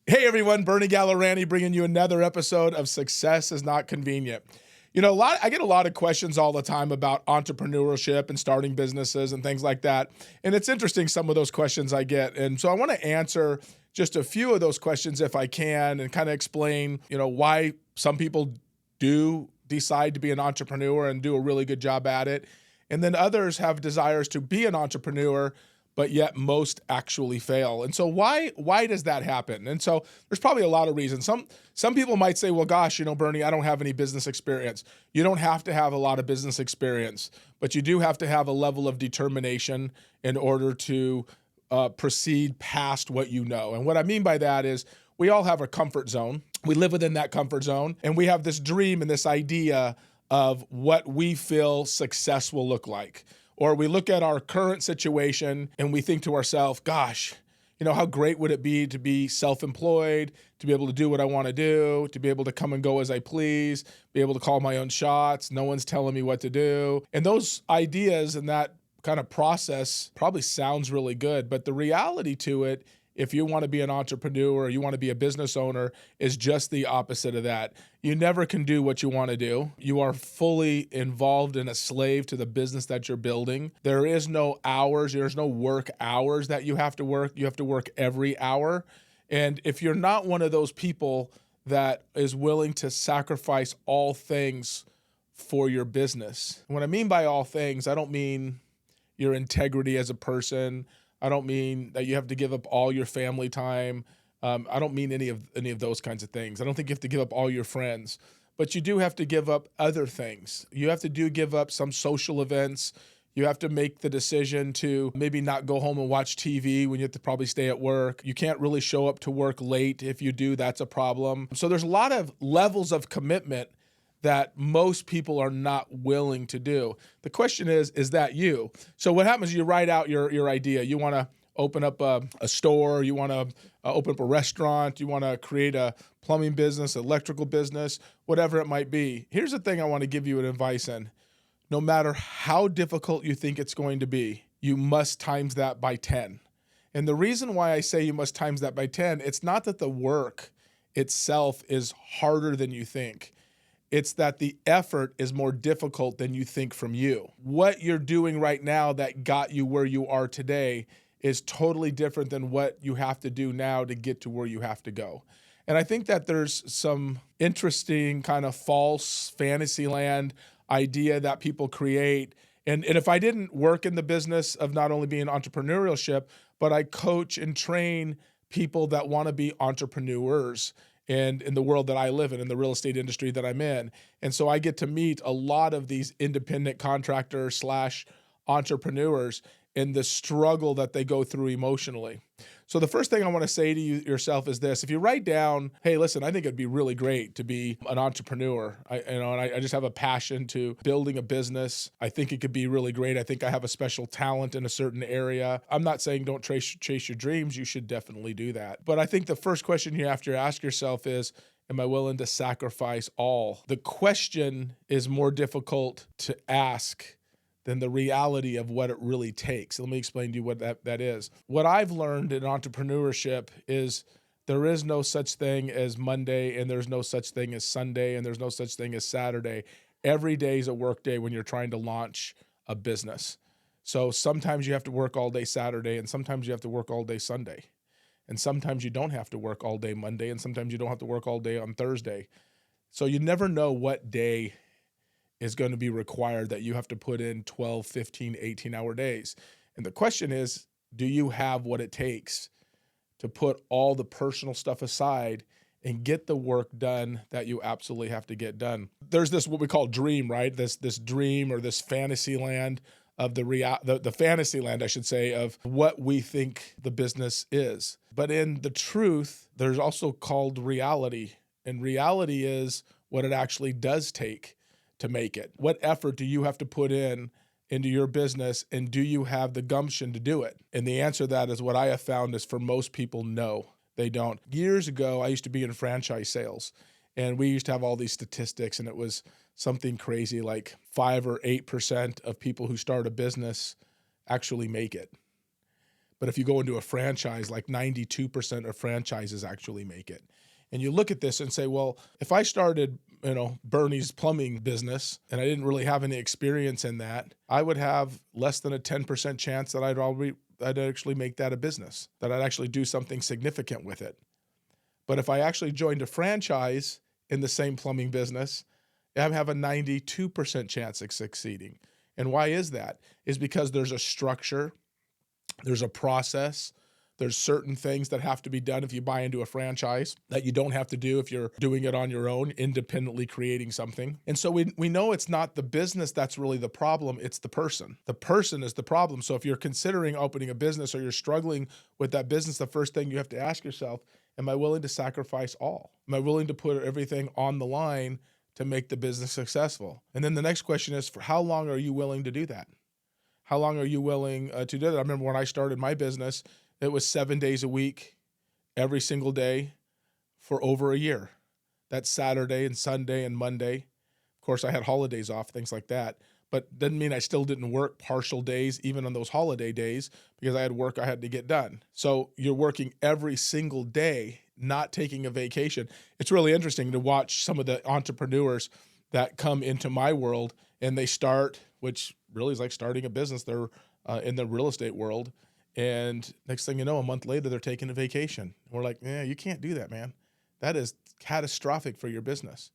Hey everyone, Bernie Gallerani bringing you another episode of Success is Not Convenient. I get a lot of questions all the time about entrepreneurship and starting businesses and things like that. And it's interesting, some of those questions I get. And so I want to answer just a few of those questions if I can and kind of explain, why some people do decide to be an entrepreneur and do a really good job at it. And then others have desires to be an entrepreneur, but yet most actually fail. And so why does that happen? And so there's probably a lot of reasons. Some people might say, well, gosh, Bernie, I don't have any business experience. You don't have to have a lot of business experience, but you do have to have a level of determination in order to proceed past what you know. And what I mean by that is we all have a comfort zone. We live within that comfort zone, and we have this dream and this idea of what we feel success will look like. Or we look at our current situation and we think to ourselves, gosh, how great would it be to be self-employed, to be able to do what I want to do, to be able to come and go as I please, be able to call my own shots, no one's telling me what to do. And those ideas and that kind of process probably sounds really good, but the reality to it, if you want to be an entrepreneur or you want to be a business owner, is just the opposite of that. You never can do what you want to do. You are fully involved and a slave to the business that you're building. There is no hours. There's no work hours that you have to work. You have to work every hour. And if you're not one of those people that is willing to sacrifice all things for your business, what I mean by all things, I don't mean your integrity as a person. I don't mean that you have to give up all your family time. I don't mean any of those kinds of things. I don't think you have to give up all your friends, but you do have to give up other things. You have to give up some social events. You have to make the decision to maybe not go home and watch TV when you have to probably stay at work. You can't really show up to work late. If you do, that's a problem. So there's a lot of levels of commitment that most people are not willing to do. The question is that you? So what happens is you write out your idea. You want to open up a store. You want to open up a restaurant. You want to create a plumbing business, electrical business, whatever it might be. Here's the thing I want to give you an advice in. No matter how difficult you think it's going to be, you must times that by 10. And the reason why I say you must times that by 10, it's not that the work itself is harder than you think. It's that the effort is more difficult than you think from you. What you're doing right now that got you where you are today is totally different than what you have to do now to get to where you have to go. And I think that there's some interesting kind of false fantasy land idea that people create. And if I didn't work in the business of not only being entrepreneurship, but I coach and train people that want to be entrepreneurs and in the world that I live in the real estate industry that I'm in. And so I get to meet a lot of these independent contractors / entrepreneurs and the struggle that they go through emotionally. So the first thing I want to say to yourself is this. If you write down, hey, listen, I think it'd be really great to be an entrepreneur. I just have a passion to building a business. I think it could be really great. I think I have a special talent in a certain area. I'm not saying don't chase your dreams. You should definitely do that. But I think the first question you have to ask yourself is, am I willing to sacrifice all? The question is more difficult to ask than the reality of what it really takes. Let me explain to you what that is. What I've learned in entrepreneurship is there is no such thing as Monday, and there's no such thing as Sunday, and there's no such thing as Saturday. Every day is a work day when you're trying to launch a business. So sometimes you have to work all day Saturday, and sometimes you have to work all day Sunday. And sometimes you don't have to work all day Monday, and sometimes you don't have to work all day on Thursday. So you never know what day is going to be required that you have to put in 12, 15, 18-hour days. And the question is, do you have what it takes to put all the personal stuff aside and get the work done that you absolutely have to get done? There's this what we call dream, right? This dream or this fantasy land of the fantasy land, I should say, of what we think the business is. But in the truth, there's also called reality. And reality is what it actually does take to make it. What effort do you have to put into your business, and do you have the gumption to do it? And the answer to that is what I have found is for most people, no, they don't. Years ago, I used to be in franchise sales, and we used to have all these statistics, and it was something crazy like 5 or 8% of people who start a business actually make it. But if you go into a franchise, like 92% of franchises actually make it. And you look at this and say, well, if I started, Bernie's plumbing business and I didn't really have any experience in that, I would have less than a 10% chance that I'd actually make that a business, that I'd actually do something significant with it. But if I actually joined a franchise in the same plumbing business, I have a 92% chance of succeeding. And why is that? Is because there's a structure, there's a process, there's certain things that have to be done if you buy into a franchise that you don't have to do if you're doing it on your own, independently creating something. And so we know it's not the business that's really the problem, it's the person. The person is the problem. So if you're considering opening a business or you're struggling with that business, the first thing you have to ask yourself, am I willing to sacrifice all? Am I willing to put everything on the line to make the business successful? And then the next question is, for how long are you willing to do that? How long are you willing to do that? I remember when I started my business, it was 7 days a week, every single day for over a year. That's Saturday and Sunday and Monday. Of course, I had holidays off, things like that. But doesn't mean I still didn't work partial days, even on those holiday days, because I had work I had to get done. So you're working every single day, not taking a vacation. It's really interesting to watch some of the entrepreneurs that come into my world and they start, which really is like starting a business. They're in the real estate world. And next thing you know, a month later, they're taking a vacation. We're like, yeah, you can't do that, man. That is catastrophic for your business.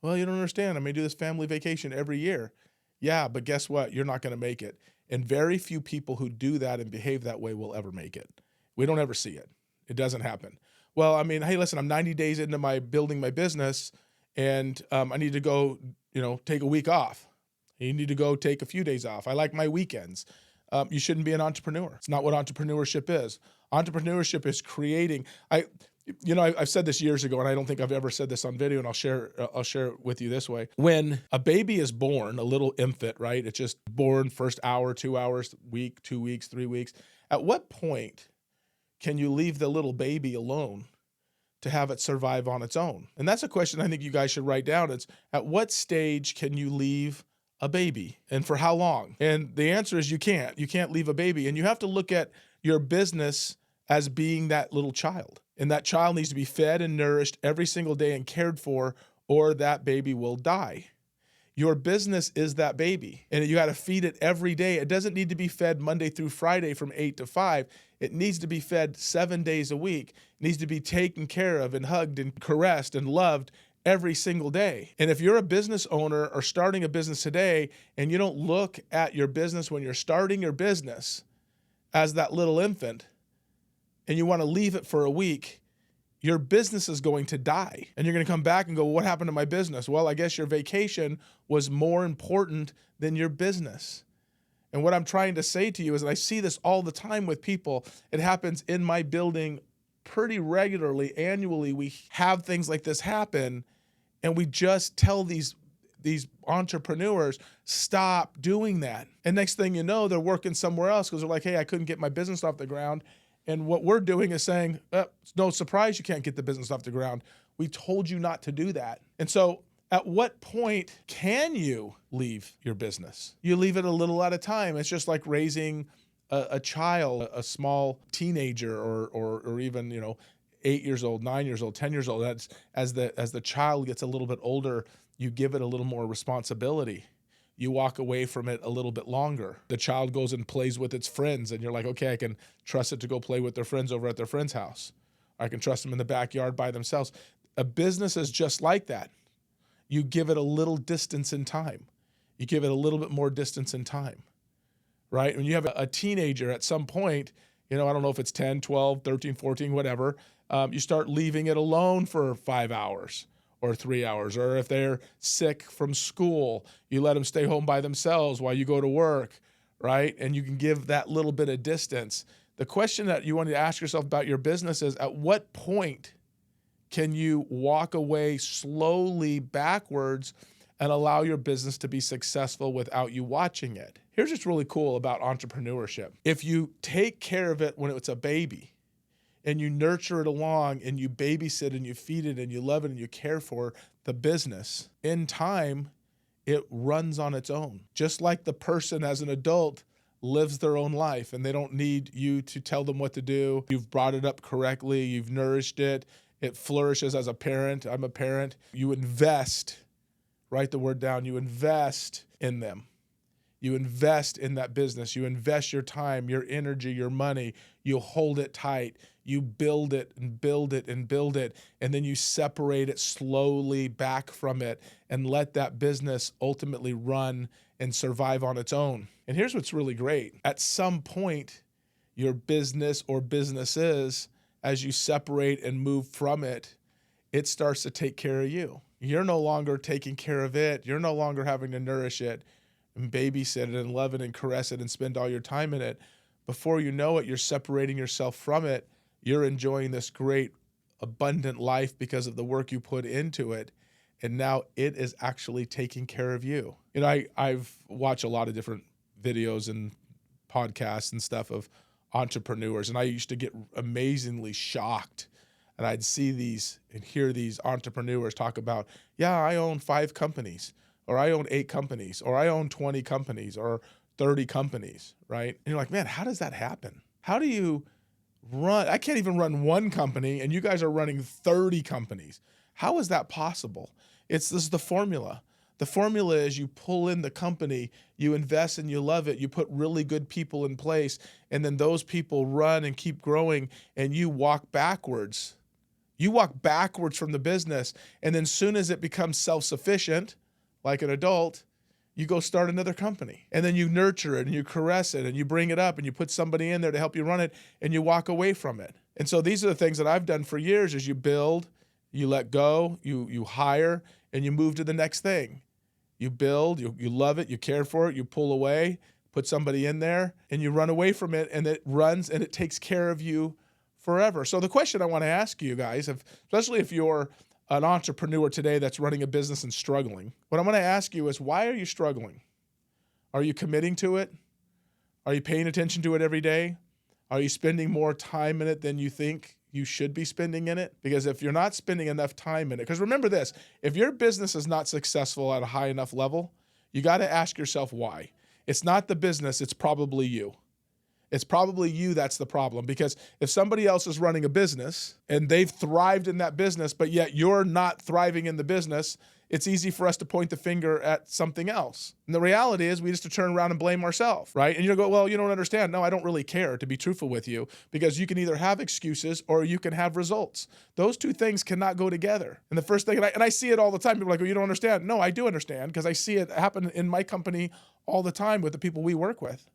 Well, you don't understand. I may do this family vacation every year. Yeah, but guess what? You're not going to make it. And very few people who do that and behave that way will ever make it. We don't ever see it. It doesn't happen. Well, I mean, hey, listen, I'm 90 days into building my business, and I need to go, take a week off. You need to go take a few days off. I like my weekends. You shouldn't be an entrepreneur. It's not what entrepreneurship is. Entrepreneurship is creating. I've said this years ago, and I don't think I've ever said this on video, and I'll share it with you this way. When a baby is born, a little infant, right? It's just born, first hour, 2 hours, week, 2 weeks, 3 weeks. At what point can you leave the little baby alone to have it survive on its own? And that's a question I think you guys should write down. It's, at what stage can you leave a baby, and for how long? And the answer is you can't. You can't leave a baby. And you have to look at your business as being that little child. And that child needs to be fed and nourished every single day and cared for, or that baby will die. Your business is that baby, and you got to feed it every day. It doesn't need to be fed Monday through Friday from 8 to 5. It needs to be fed 7 days a week. It needs to be taken care of and hugged and caressed and loved every single day. And if you're a business owner or starting a business today and you don't look at your business when you're starting your business as that little infant and you want to leave it for a week, your business is going to die. And you're going to come back and go, what happened to my business? Well, I guess your vacation was more important than your business. And what I'm trying to say to you is, and I see this all the time with people, it happens in my building pretty regularly, annually. We have things like this happen, and we just tell these entrepreneurs, stop doing that. And next thing you know, they're working somewhere else because they're like, hey, I couldn't get my business off the ground. And what we're doing is saying, it's no surprise you can't get the business off the ground. We told you not to do that. And so at what point can you leave your business? You leave it a little at a time. It's just like raising a child, a small teenager, or even 8 years old, 9 years old, 10 years old. That's as the child gets a little bit older, you give it a little more responsibility. You walk away from it a little bit longer. The child goes and plays with its friends, and you're like, okay, I can trust it to go play with their friends over at their friend's house. I can trust them in the backyard by themselves. A business is just like that. You give it a little distance in time. You give it a little bit more distance in time, right? When you have a teenager at some point, I don't know if it's 10, 12, 13, 14, whatever, you start leaving it alone for 5 hours or 3 hours. Or if they're sick from school, you let them stay home by themselves while you go to work, right? And you can give that little bit of distance. The question that you want to ask yourself about your business is, at what point can you walk away slowly backwards and allow your business to be successful without you watching it? Here's what's really cool about entrepreneurship. If you take care of it when it's a baby and you nurture it along and you babysit and you feed it and you love it and you care for the business, in time, it runs on its own. Just like the person as an adult lives their own life and they don't need you to tell them what to do. You've brought it up correctly. You've nourished it. It flourishes as a parent. I'm a parent. You invest, write the word down. You invest in them. You invest in that business. You invest your time, your energy, your money. You hold it tight. You build it and build it and build it. And then you separate it slowly back from it and let that business ultimately run and survive on its own. And here's what's really great. At some point, your business or businesses, as you separate and move from it, it starts to take care of you. You're no longer taking care of it. You're no longer having to nourish it and babysit it and love it and caress it and spend all your time in it. Before you know it, you're separating yourself from it. You're enjoying this great, abundant life because of the work you put into it. And now it is actually taking care of you. You know, I've watched a lot of different videos and podcasts and stuff of entrepreneurs, and I used to get amazingly shocked. And I'd see these and hear these entrepreneurs talk about, yeah, I own 5 companies, or I own 8 companies, or I own 20 companies, or 30 companies, right? And you're like, man, how does that happen? How do you run? I can't even run one company, and you guys are running 30 companies. How is that possible? This is the formula. The formula is you pull in the company, you invest and you love it, you put really good people in place, and then those people run and keep growing, and you walk backwards. You walk backwards from the business, and then soon as it becomes self-sufficient, like an adult, you go start another company. And then you nurture it and you caress it and you bring it up and you put somebody in there to help you run it and you walk away from it. And so these are the things that I've done for years is you build, you let go, you hire, and you move to the next thing. You build, you love it, you care for it, you pull away, put somebody in there, and you run away from it, and it runs and it takes care of you forever. So the question I want to ask you guys, especially if you're an entrepreneur today that's running a business and struggling, what I'm going to ask you is, why are you struggling? Are you committing to it? Are you paying attention to it every day? Are you spending more time in it than you think you should be spending in it? Because if you're not spending enough time in it, because remember this, if your business is not successful at a high enough level, you got to ask yourself why. It's not the business, it's probably you. It's probably you that's the problem, because if somebody else is running a business and they've thrived in that business, but yet you're not thriving in the business, it's easy for us to point the finger at something else. And the reality is we just turn around and blame ourselves, right? And you go, well, you don't understand. No, I don't really care, to be truthful with you, because you can either have excuses or you can have results. Those two things cannot go together. And the first thing, and I see it all the time, people are like, well, you don't understand. No, I do understand, because I see it happen in my company all the time with the people we work with.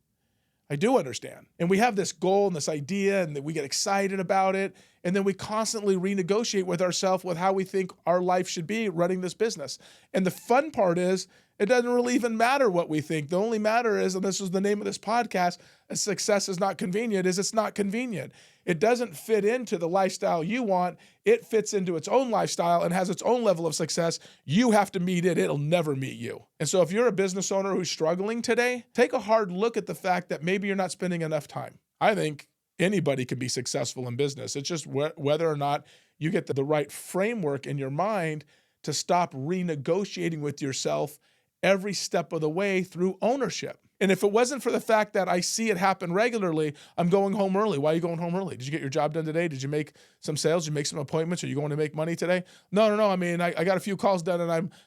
I do understand. And we have this goal and this idea, and that we get excited about it. And then we constantly renegotiate with ourselves with how we think our life should be running this business. And the fun part is, it doesn't really even matter what we think. The only matter is, and this is the name of this podcast, success is not convenient, is it's not convenient. It doesn't fit into the lifestyle you want. It fits into its own lifestyle and has its own level of success. You have to meet it. It'll never meet you. And so if you're a business owner who's struggling today, take a hard look at the fact that maybe you're not spending enough time. I think anybody can be successful in business. It's just whether or not you get the right framework in your mind to stop renegotiating with yourself every step of the way through ownership. And if it wasn't for the fact that I see it happen regularly, I'm going home early. Why are you going home early? Did you get your job done today? Did you make some sales? Did you make some appointments? Are you going to make money today? No. I mean, I got a few calls done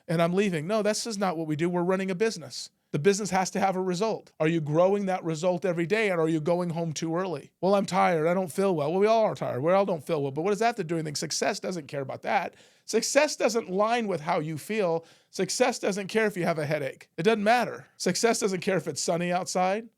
and I'm leaving. No, this is not what we do. We're running a business. The business has to have a result. Are you growing that result every day, and are you going home too early? Well, I'm tired. I don't feel well. Well, we all are tired. We all don't feel well. But what does that have to do with anything? Success doesn't care about that. Success doesn't line with how you feel. Success doesn't care if you have a headache. It doesn't matter. Success doesn't care if it's sunny outside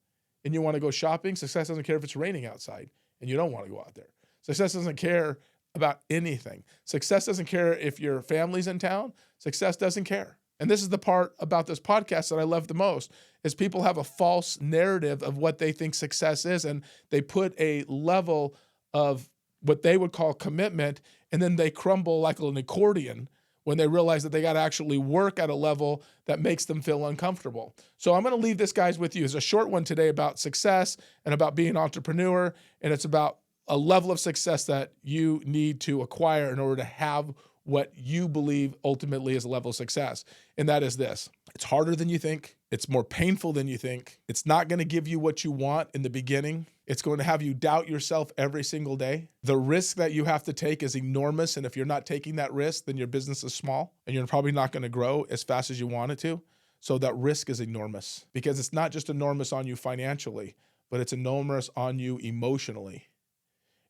and you want to go shopping. Success doesn't care if it's raining outside and you don't want to go out there. Success doesn't care about anything. Success doesn't care if your family's in town. Success doesn't care. And this is the part about this podcast that I love the most, is people have a false narrative of what they think success is, and they put a level of what they would call commitment, and then they crumble like an accordion when they realize that they got to actually work at a level that makes them feel uncomfortable. So I'm going to leave this, guys, with you. It's a short one today about success and about being an entrepreneur, and it's about a level of success that you need to acquire in order to have what you believe ultimately is a level of success. And that is this: it's harder than you think. It's more painful than you think. It's not going to give you what you want in the beginning. It's going to have you doubt yourself every single day. The risk that you have to take is enormous. And if you're not taking that risk, then your business is small and you're probably not going to grow as fast as you want it to. So that risk is enormous, because it's not just enormous on you financially, but it's enormous on you emotionally.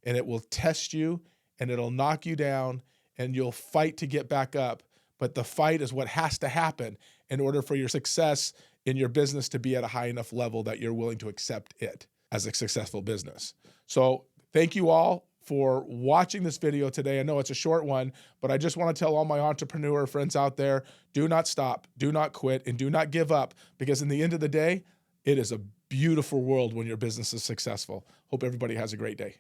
And it will test you and it'll knock you down and you'll fight to get back up. But the fight is what has to happen in order for your success in your business to be at a high enough level that you're willing to accept it as a successful business. So thank you all for watching this video today. I know it's a short one, but I just want to tell all my entrepreneur friends out there, do not stop, do not quit, and do not give up, because in the end of the day, it is a beautiful world when your business is successful. Hope everybody has a great day.